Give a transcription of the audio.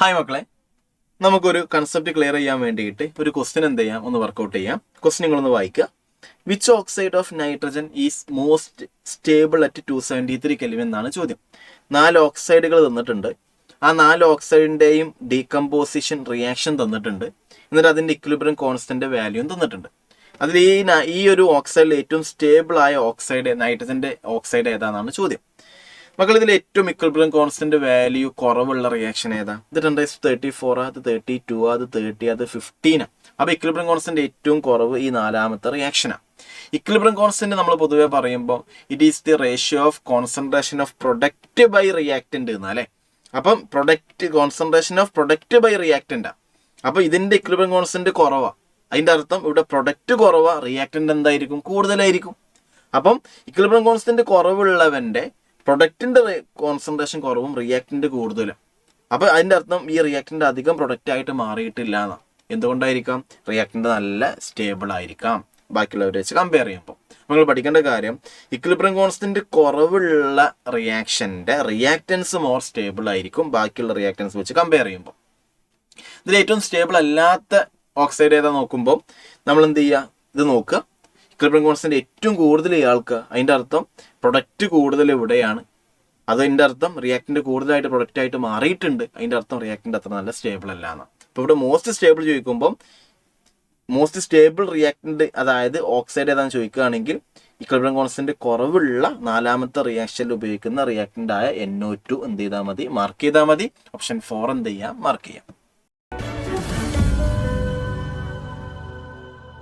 Hi മക്കളെ, നമുക്കൊരു concept clear ചെയ്യാൻ വേണ്ടിയിട്ട് ഒരു ക്വസ്റ്റ്യൻ എന്ത് ചെയ്യാം, ഒന്ന് വർക്കൗട്ട് ചെയ്യാം. ക്വസ്റ്റ്യൻ നിങ്ങളൊന്ന് വായിക്കുക. Which oxide of nitrogen is most stable at 273 kelvin എന്നാണ് ചോദ്യം. 4 ഓക്സൈഡുകൾ തന്നിട്ടുണ്ട്. ആ 4 ഓക്സൈഡിൻ്റെയും ഡീകമ്പോസിഷൻ റിയാക്ഷൻ തന്നിട്ടുണ്ട്. എന്നിട്ട് അതിൻ്റെ ഇക്വിലിബ്രിയം കോൺസ്റ്റന്റ് വാല്യൂയും തന്നിട്ടുണ്ട്. അതിൽ ഈ ഒരു ഓക്സൈഡിൽ ഏറ്റവും സ്റ്റേബിൾ ആയ ഓക്സൈഡ് നൈട്രജൻ്റെ ഓക്സൈഡ് ഏതാണെന്നാണ് ചോദ്യം. മക്കൾ, ഇതിൽ ഏറ്റവും ഇക്വിലിബ്രിയം കോൺസ്റ്റന്റ് വാല്യൂ കുറവുള്ള റിയാക്ഷൻ ഏതാ? ഇത് 1034, അത് 32, അത് 30, അത് 15. അപ്പോൾ ഇക്വിലിബ്രിയം കോൺസ്റ്റന്റ് ഏറ്റവും കുറവ് ഈ 4ാമത്തെ റിയാക്ഷനാണ്. ഇക്വിലിബ്രിയം കോൺസ്റ്റന്റ് നമ്മൾ പൊതുവെ പറയുമ്പോൾ it is the ratio of concentration of product by reactant എന്നല്ലേ. അപ്പം കോൺസെൻട്രേഷൻ ഓഫ് പ്രൊഡക്റ്റ് ബൈ റിയാക്റ്റന്റാ. അപ്പോൾ ഇതിന്റെ ഇക്വിലിബ്രിയം കോൺസ്റ്റന്റ് കുറവാ. അതിന്റെ അർത്ഥം ഇവിടെ പ്രൊഡക്റ്റ് കുറവാ, റിയാക്റ്റന്റ് എന്തായിരിക്കും? കൂടുതലായിരിക്കും. അപ്പം ഇക്വിലിബ്രിയം കോൺസ്റ്റന്റ് കുറവുള്ളവന്റെ പ്രൊഡക്റ്റിന്റെ കോൺസെൻട്രേഷൻ കുറവും റിയാക്റ്റിന്റെ കൂടുതലും. അപ്പോൾ അതിന്റെ അർത്ഥം ഈ റിയാക്റ്റിന്റെ അധികം പ്രൊഡക്റ്റ് ആയിട്ട് മാറിയിട്ടില്ല എന്നാണ്. എന്തുകൊണ്ടായിരിക്കാം? റിയാക്റ്റിന്റെ നല്ല സ്റ്റേബിൾ ആയിരിക്കാം ബാക്കിയുള്ളവരെ വെച്ച് കമ്പയർ ചെയ്യുമ്പോൾ. നിങ്ങൾ പഠിക്കേണ്ട കാര്യം, ഇക്വിലിബ്രിയം കോൺസ്റ്റന്റ് കുറവുള്ള റിയാക്ഷന്റെ റിയാക്റ്റൻസ് മോർ സ്റ്റേബിൾ ആയിരിക്കും ബാക്കിയുള്ള റിയാക്റ്റൻസ് വെച്ച് കമ്പയർ ചെയ്യുമ്പോൾ. ഇതിൽ ഏറ്റവും സ്റ്റേബിൾ അല്ലാത്ത ഓക്സൈഡ് ഏതാ നോക്കുമ്പോൾ നമ്മൾ എന്ത് ചെയ്യുക? ഇത് നോക്കുക. ഇക്വിലിബ്രിയം കോൺസ്റ്റന്റ് ഏറ്റവും കൂടുതൽ ഇയാൾക്ക്, അതിൻ്റെ അർത്ഥം പ്രൊഡക്റ്റ് കൂടുതൽ ഇവിടെയാണ്. അതിൻ്റെ അർത്ഥം റിയാക്റ്റിൻ്റെ കൂടുതലായിട്ട് പ്രൊഡക്റ്റ് ആയിട്ട് മാറിയിട്ടുണ്ട്. അതിൻ്റെ അർത്ഥം റിയാക്റ്റിൻ്റെ അത്ര നല്ല സ്റ്റേബിൾ അല്ല എന്നാണ്. അപ്പോൾ ഇവിടെ മോസ്റ്റ് സ്റ്റേബിൾ ചോദിക്കുമ്പോൾ മോസ്റ്റ് സ്റ്റേബിൾ റിയാക്റ്റൻ്റ്, അതായത് ഓക്സൈഡ് ഏതാണെന്ന് ചോദിക്കുകയാണെങ്കിൽ ഇക്വിലിബ്രിയം കോൺസ്റ്റന്റ് കുറവുള്ള 4ാമത്തെ റിയാക്ഷനിൽ ഉപയോഗിക്കുന്ന റിയാക്റ്റൻ്റ് ആയ NO2 എന്ത് ചെയ്താൽ മതി? മാർക്ക് ചെയ്താൽ മതി. ഓപ്ഷൻ 4 എന്ത് ചെയ്യാം? മാർക്ക് ചെയ്യാം.